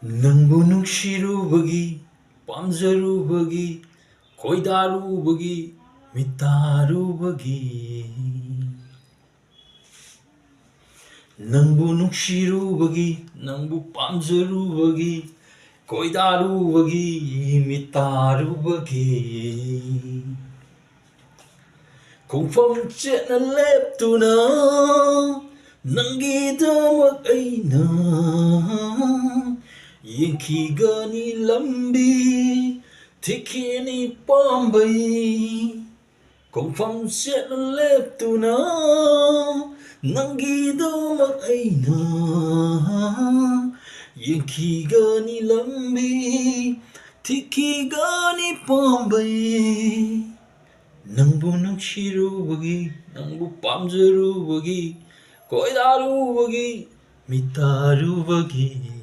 Nangbu nungsirubagi, pamjarubagi, koidarubagi, mitarubagi. Nangbu nungsirubagi, nangbu pamjarubagi, koidarubagi, mitarubagi. Khonfam chetna leptuna, nangidamak aina. Yenkigani lambi, tikini pambai. Khonfam chetna leptuna, nangidamak aina. Yenkigani lambi, tikigani pambai. Nangbu nungsirubagi, nangbu pamjarubagi, koidarubagi, mitarubagi.